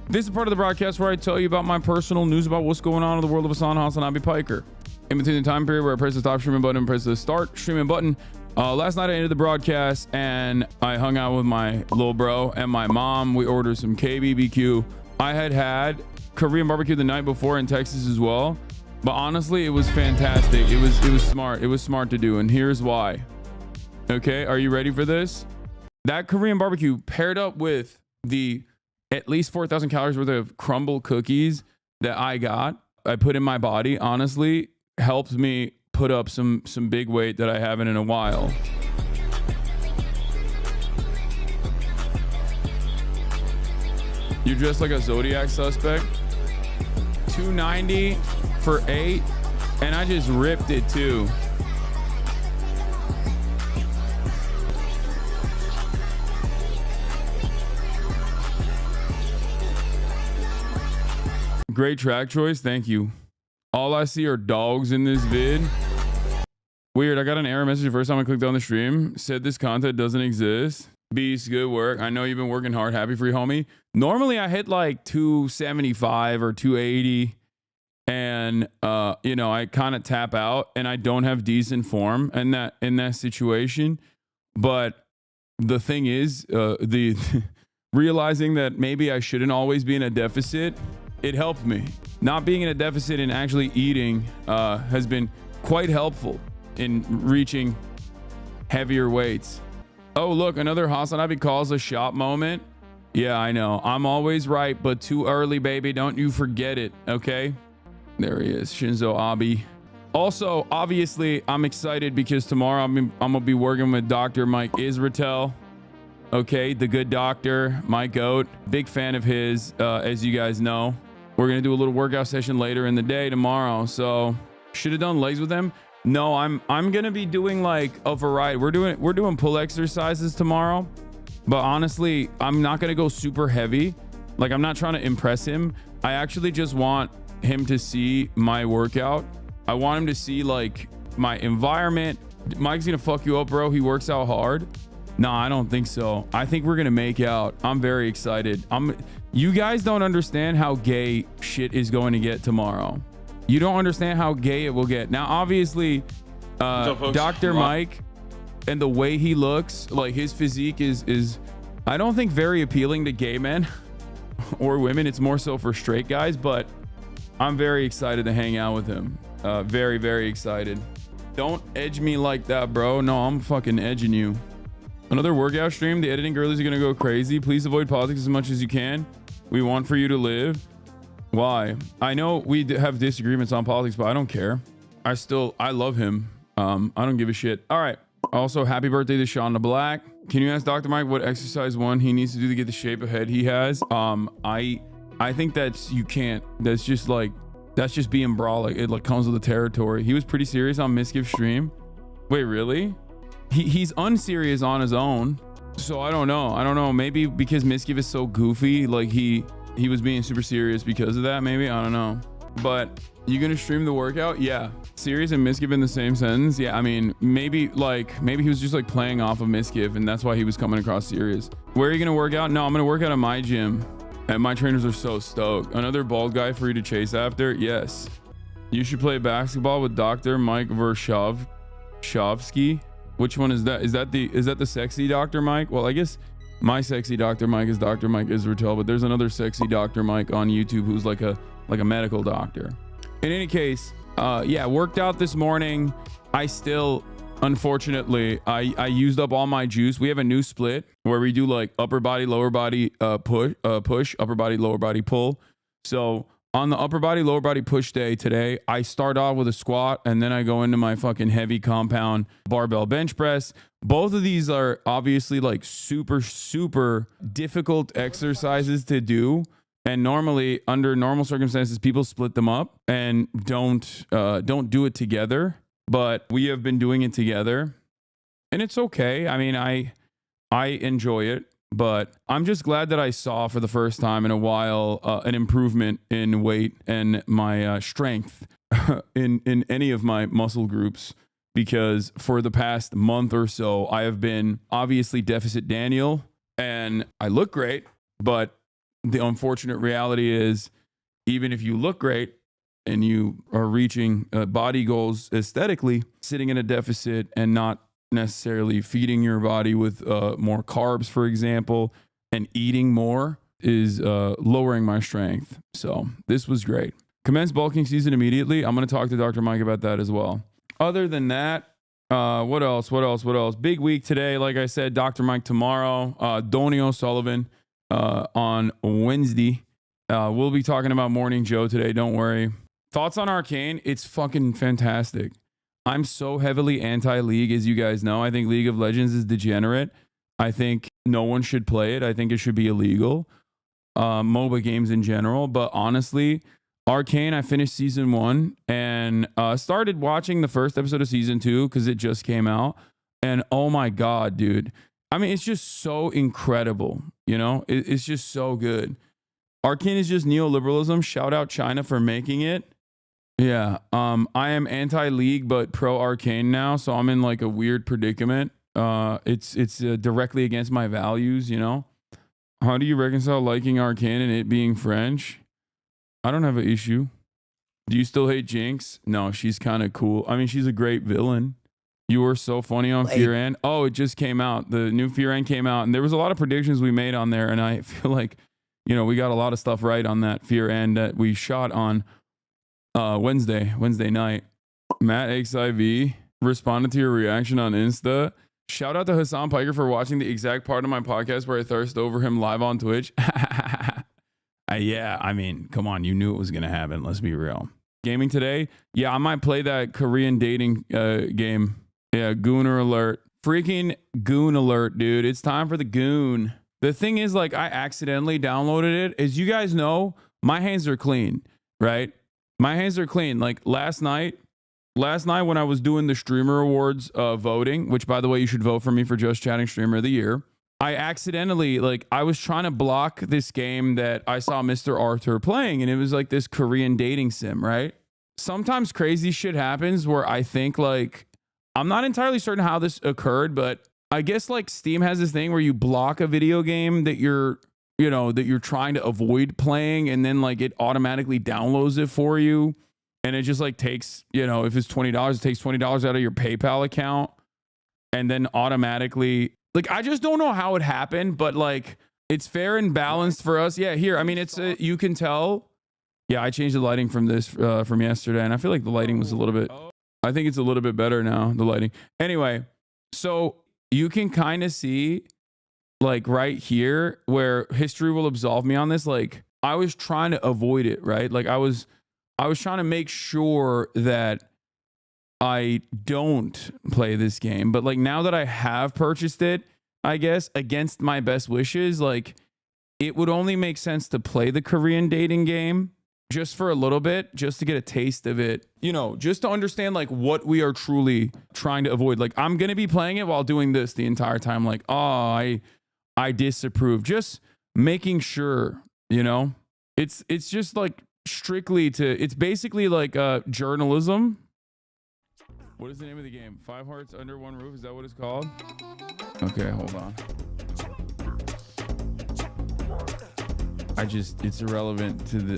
This is part of the broadcast where I tell you about my personal news about what's going on in the world of HasanAbi Piker. In between the time period where I press the stop streaming button and press the start streaming button, last night I ended the broadcast and I hung out with my little bro and my mom. We ordered some KBBQ. I had Korean barbecue the night before in Texas as well, but honestly, it was fantastic. It was smart. It was smart to do, and here's why. Okay, are you ready for this? That Korean barbecue paired up with the at least 4,000 calories worth of crumble cookies that I put in my body, honestly, helped me put up some big weight that I haven't in a while. You're dressed like a Zodiac suspect. 290 for 8, and I just ripped it too. Great track choice, thank you. All I see are dogs in this vid. Weird, I got an error message the first time I clicked on the stream. Said this content doesn't exist. Beast, good work. I know you've been working hard. Happy for you, homie. Normally I hit like 275 or 280 and you know, I kind of tap out and I don't have decent form in that situation. But the thing is, the realizing that maybe I shouldn't always be in a deficit, it helped me. Not being in a deficit and actually eating has been quite helpful in reaching heavier weights. Oh, look, another HasanAbi calls a shot moment. Yeah, I know. I'm always right, but too early, baby. Don't you forget it, okay? There he is, Shinzo Abe. Also, obviously, I'm excited because tomorrow I'm going to be working with Dr. Mike Israetel. Okay, the good doctor, my goat. Big fan of his, as you guys know. We're going to do a little workout session later in the day tomorrow. So, should have done legs with him. No, I'm going to be doing like a variety. We're doing pull exercises tomorrow. But honestly, I'm not going to go super heavy. Like, I'm not trying to impress him. I actually just want him to see my workout. I want him to see like my environment. Mike's going to fuck you up, bro. He works out hard. No, I don't think so. I think we're going to make out. I'm very excited. You guys don't understand how gay shit is going to get tomorrow. You don't understand how gay it will get. Now, obviously, Dr. Mike and the way he looks, like his physique is, I don't think very appealing to gay men or women. It's more so for straight guys, but I'm very excited to hang out with him. Very, very excited. Don't edge me like that, bro. No, I'm fucking edging you. Another workout stream. The editing girlies are going to go crazy. Please avoid politics as much as you can. We want for you to live. Why? I know we have disagreements on politics, but I don't care. I love him. I don't give a shit. All right. Also, happy birthday to Sean the Black. Can you ask Dr. Mike what exercise one he needs to do to get the shape of head he has? I think you can't. That's just being brolic. It like comes with the territory. He was pretty serious on Miskiff's stream. Wait, really? He's unserious on his own. So I don't know. Maybe because Miskiff is so goofy, like he was being super serious because of that. Maybe, I don't know. But you gonna stream the workout? Yeah. Serious and Miskiff in the same sentence? Yeah. I mean, maybe he was just like playing off of Miskiff, and that's why he was coming across serious. Where are you gonna work out? No, I'm gonna work out at my gym. And my trainers are so stoked. Another bald guy for you to chase after? Yes. You should play basketball with Dr. Mike Vershovsky. Which one is that? Is that the sexy Dr. Mike? Well, I guess my sexy Dr. Mike is Dr. Mike Israetel, but there's another sexy Dr. Mike on YouTube who's like a medical doctor. In any case, yeah, worked out this morning. I still, unfortunately, I used up all my juice. We have a new split where we do like upper body, lower body push, upper body, lower body pull. So on the upper body, lower body push day today, I start off with a squat and then I go into my fucking heavy compound barbell bench press. Both of these are obviously like super, super difficult exercises to do. And normally under normal circumstances, people split them up and don't do it together. But we have been doing it together and it's okay. I mean, I enjoy it. But I'm just glad that I saw for the first time in a while an improvement in weight and my strength in any of my muscle groups, because for the past month or so, I have been obviously deficit Daniel and I look great, but the unfortunate reality is, even if you look great and you are reaching body goals aesthetically, sitting in a deficit and not necessarily feeding your body with more carbs, for example, and eating more is lowering my strength. So this was great. Commence bulking season immediately. I'm going to talk to Dr. Mike about that as well. Other than that, what else? Big week today. Like I said, Dr. Mike tomorrow, Donnie O'Sullivan on Wednesday. We'll be talking about Morning Joe today. Don't worry. Thoughts on Arcane? It's fucking fantastic. I'm so heavily anti-League, as you guys know. I think League of Legends is degenerate. I think no one should play it. I think it should be illegal. MOBA games in general. But honestly, Arcane, I finished season 1 and started watching the first episode of season 2 because it just came out. And oh my God, dude. I mean, it's just so incredible. You know, it's just so good. Arcane is just neoliberalism. Shout out China for making it. Yeah. I am anti-League, but pro-Arcane now. So I'm in like a weird predicament. It's directly against my values, you know? How do you reconcile liking Arcane and it being French? I don't have an issue. Do you still hate Jinx? No, she's kind of cool. I mean, she's a great villain. You were so funny on Fear End. Oh, it just came out. The new Fear End came out, and there was a lot of predictions we made on there, and I feel like, you know, we got a lot of stuff right on that Fear End that we shot on Wednesday night. Matt XIV responded to your reaction on Insta. Shout out to Hassan Piker for watching the exact part of my podcast where I thirst over him live on Twitch. Yeah, I mean, come on. You knew it was going to happen. Let's be real. Gaming today? Yeah, I might play that Korean dating game. Yeah, Gooner alert. Freaking Goon alert, dude. It's time for the Goon. The thing is, like, I accidentally downloaded it. As you guys know, my hands are clean, right? My hands are clean. Like, last night when I was doing the Streamer Awards voting, which, by the way, you should vote for me for Just Chatting Streamer of the Year. I accidentally, like, I was trying to block this game that I saw Mr. Arthur playing, and it was like this Korean dating sim, right? Sometimes crazy shit happens where I think, like, I'm not entirely certain how this occurred, but I guess, like, Steam has this thing where you block a video game that you're trying to avoid playing, and then, like, it automatically downloads it for you, and it just, like, takes, you know, if it's $20, it takes $20 out of your PayPal account, and then automatically... Like, I just don't know how it happened, but, like, it's fair and balanced for us. Yeah, here. I mean, it's you can tell. Yeah, I changed the lighting from this from yesterday, and I feel like the lighting was a little bit... I think it's a little bit better now, the lighting. Anyway, so you can kind of see, like, right here where history will absolve me on this. Like, I was trying to avoid it, right? Like, I was trying to make sure that I don't play this game, but, like, now that I have purchased it, I guess against my best wishes, like, it would only make sense to play the Korean dating game just for a little bit, just to get a taste of it, you know, just to understand, like, what we are truly trying to avoid. Like, I'm going to be playing it while doing this the entire time. Like, oh, I disapprove. Just making sure, you know, it's just like strictly it's basically like journalism. What is the name of the game? 5 Hearts Under One Roof? Is that what it's called? Okay, hold on. It's irrelevant to the,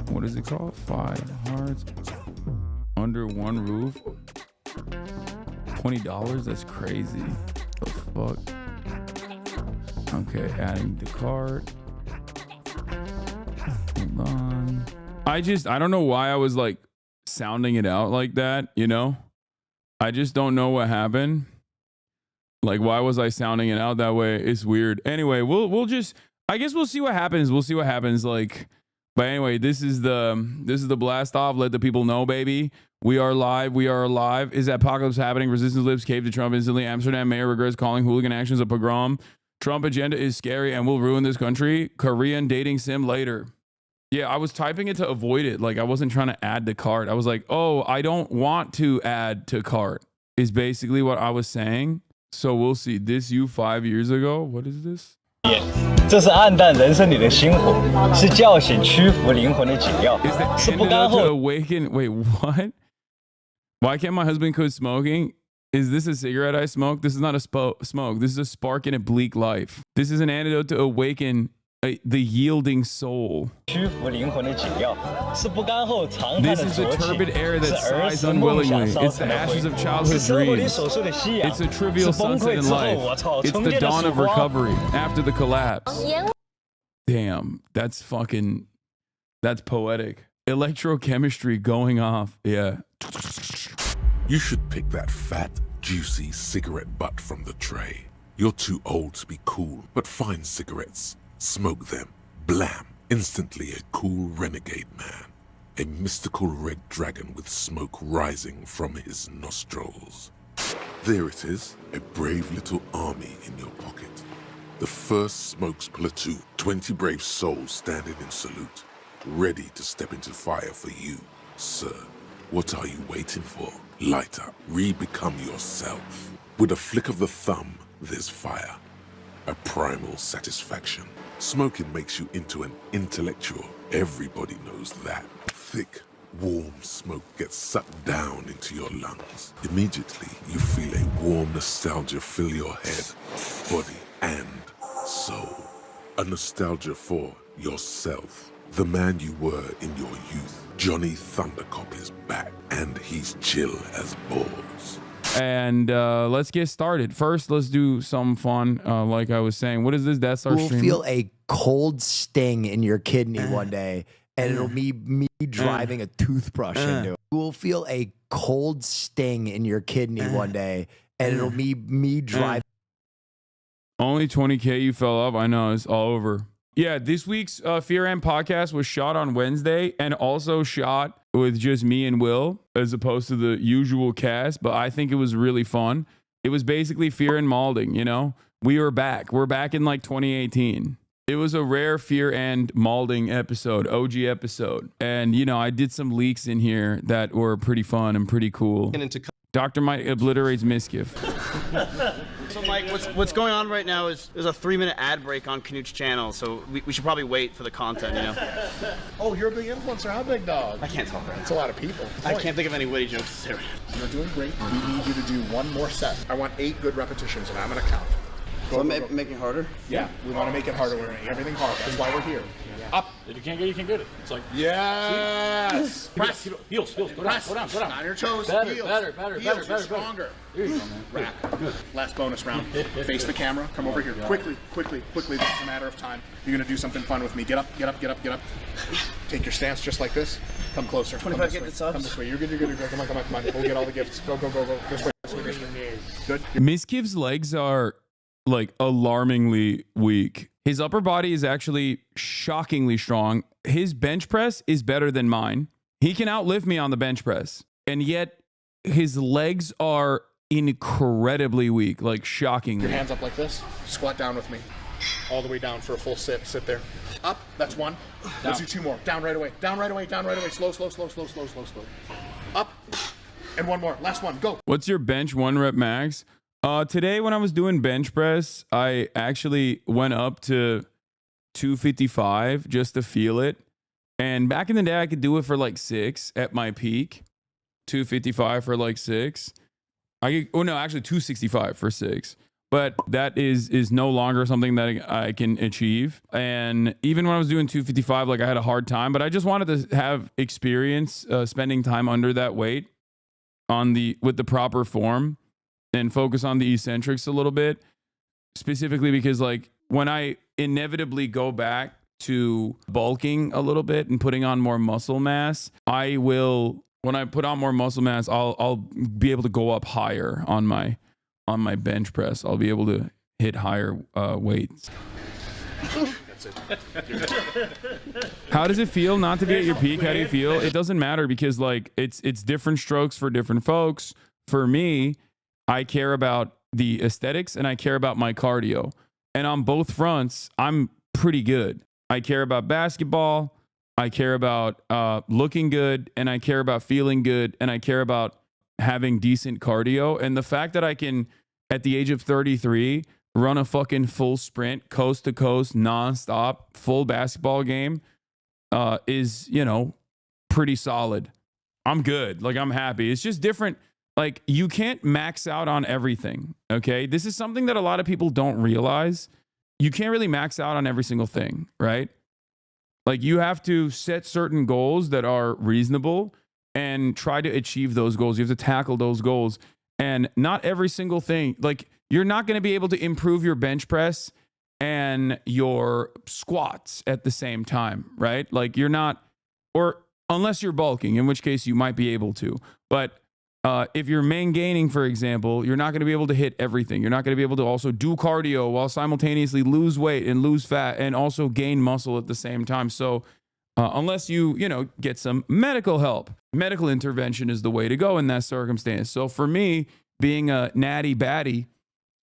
what is it called? 5 Hearts Under One Roof? $20? That's crazy. The fuck? Okay, adding the cart. Hold on. I don't know why I was, like, sounding it out like that, you know? I just don't know what happened. Like, why was I sounding it out that way? It's weird. Anyway, we'll just, I guess we'll see what happens. We'll see what happens. Like, but anyway, this is the blast off. Let the people know, baby. We are live. We are alive. Is that apocalypse happening? Resistance lives cave to Trump instantly. Amsterdam mayor regrets calling hooligan actions a pogrom. Trump agenda is scary and will ruin this country. Korean dating sim later. Yeah, I was typing it to avoid it. Like, I wasn't trying to add to cart. I was like, oh, I don't want to add to cart is basically what I was saying. So we'll see. This you 5 years ago. What is this? 这是暗淡人生里的星火，是叫醒屈服灵魂的解药，是不甘后。 Awaken. Wait, what? Why can't my husband quit smoking? Is this a cigarette I smoke? This is not a smoke. This is a spark in a bleak life. This is an antidote to awaken the yielding soul. 屈服灵魂的解药，是不甘后长叹 This 的 is the 浊气， turbid air that 是儿 sighs 时梦想 unwillingly. 烧 It's 成 the 的灰 ashes of 是 childhood 生活里 dreams. 所受的夕阳， It's a 是 trivial 崩 sunset 溃 in 之后， life. 我操， It's 重 the 建的 dawn 曙 of 光。 recovery after the collapse. Damn, that's poetic. Electrochemistry going off. Yeah. You should pick that fat, juicy cigarette butt from the tray. You're too old to be cool, but find cigarettes, smoke them, blam, instantly a cool renegade man. A mystical red dragon with smoke rising from his nostrils. There it is, a brave little army in your pocket. The first Smokes platoon, 20 brave souls standing in salute, ready to step into fire for you, sir. What are you waiting for? Light up, re-become yourself. With a flick of the thumb, there's fire. A primal satisfaction. Smoking makes you into an intellectual. Everybody knows that. Thick, warm smoke gets sucked down into your lungs. Immediately, you feel a warm nostalgia fill your head, body, and soul. A nostalgia for yourself. The man you were in your youth. Johnny Thundercop is back, and he's chill as balls. And let's get started. First, let's do some fun. Like I was saying, what is this Death Star You will stream? feel a cold sting in your kidney one day, and it'll be me driving a toothbrush into it. You will feel a cold sting in your kidney one day, and it'll be me driving. Only 20K you fell off. I know, it's all over. Yeah, this week's Fear and podcast was shot on Wednesday and also shot with just me and Will as opposed to the usual cast, but I think it was really fun. It was basically Fear and Malding, you know? We were back. We're back in like 2018. It was a rare Fear and Malding episode, OG episode. And, you know, I did some leaks in here that were pretty fun and pretty cool. Dr. Mike obliterates Miskiff. So, Mike, what's going on right now is there's a 3-minute ad break on Canute's channel, so we should probably wait for the content, you know? Oh, you're a big influencer. How big, dog? I can't talk right It's a lot of people. I can't think of any witty jokes to say right now. You're doing great. We need you to do one more set. I want 8 good repetitions, and I'm going to count. So making it harder? Yeah, we want to make it harder. We're making everything hard. That's why we're here. Up. If you can't get it. It's like Yes. Press. heels. Go down. On your toes. Better, heels. better, You're stronger. There you go, man. Rack. Good. Last bonus round. Face the camera. Come over here. Quickly. This is a matter of time. You're going to do something fun with me. Get up. Take your stance just like this. Come closer. 25 gifted subs. Come this way. You're good. Come on. We'll get all the gifts. Go. This way. Good. Miskiff's legs are like alarmingly weak. His upper body is actually shockingly strong. His bench press is better than mine. He can outlift me on the bench press. And yet his legs are incredibly weak, like shockingly. Your hands up like this. Squat down with me. All the way down for a full sit. Sit there. Up. That's one. Let's do 2 more. Down right away. Slow. Up. And 1 more. Last one. Go. What's your bench 1 rep max? Today when I was doing bench press, I actually went up to 255 just to feel it. And back in the day, I could do it for like 6 at my peak. 255 for like 6. Actually 265 for 6. But that is no longer something that I can achieve. And even when I was doing 255, like I had a hard time. But I just wanted to have experience spending time under that weight with the proper form. And focus on the eccentrics a little bit, specifically because like when I inevitably go back to bulking a little bit and putting on more muscle mass, when I put on more muscle mass, I'll be able to go up higher on my bench press. I'll be able to hit higher weights. That's it. How does it feel not to be at your peak? How do you feel? It doesn't matter because like it's different strokes for different folks. For me, I care about the aesthetics and I care about my cardio. And on both fronts, I'm pretty good. I care about basketball. I care about looking good. And I care about feeling good. And I care about having decent cardio. And the fact that I can, at the age of 33, run a fucking full sprint, coast to coast, nonstop, full basketball game is, you know, pretty solid. I'm good. Like, I'm happy. It's just different. Like, you can't max out on everything. Okay. This is something that a lot of people don't realize. You can't really max out on every single thing, right? Like, you have to set certain goals that are reasonable and try to achieve those goals. You have to tackle those goals. And not every single thing, like, you're not going to be able to improve your bench press and your squats at the same time, right? Like, you're not, or unless you're bulking, in which case you might be able to. But if you're main gaining, for example, you're not going to be able to hit everything. You're not going to be able to also do cardio while simultaneously lose weight and lose fat and also gain muscle at the same time. So unless you get some medical help, medical intervention is the way to go in that circumstance. So for me, being a natty baddie,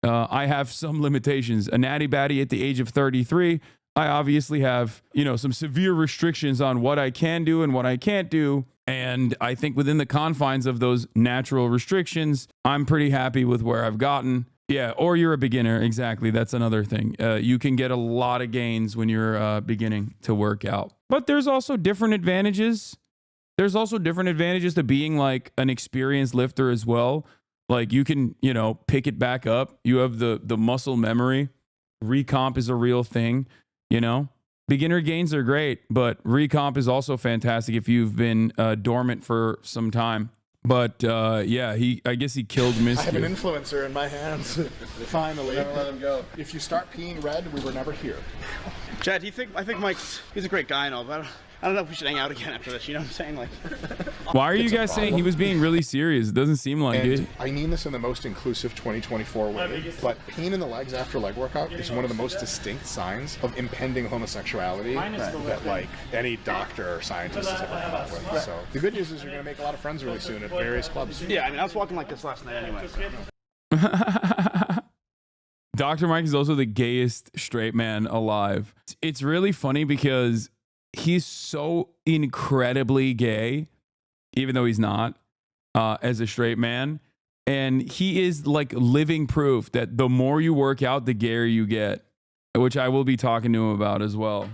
I have some limitations. A natty baddie at the age of 33, I obviously have, some severe restrictions on what I can do and what I can't do. And I think within the confines of those natural restrictions, I'm pretty happy with where I've gotten. Yeah, or you're a beginner. Exactly. That's another thing. You can get a lot of gains when you're beginning to work out. But there's also different advantages. There's also different advantages to being like an experienced lifter as well. Like, you can, pick it back up. You have the muscle memory. Recomp is a real thing, Beginner gains are great, but recomp is also fantastic if you've been dormant for some time. But yeah, I guess he killed Miscue. I have an influencer in my hands. Finally. Never let him go. If you start peeing red, we were never here. Chad, I think he's a great guy and all, but I don't know if we should hang out again after this. You know what I'm saying? Like, why are you guys saying he was being really serious? It doesn't seem like it. I mean this in the most inclusive 2024 way, but pain in the legs after leg workout is one of the most distinct signs of impending homosexuality that like any doctor or scientist has ever come up with. So the good news is you're going to make a lot of friends really soon at various clubs. yeah, I mean, I was walking like this last night anyway. So. Dr. Mike is also the gayest straight man alive. It's really funny because he's so incredibly gay, even though he's not, as a straight man. And he is like living proof that the more you work out, the gayer you get, which I will be talking to him about as well.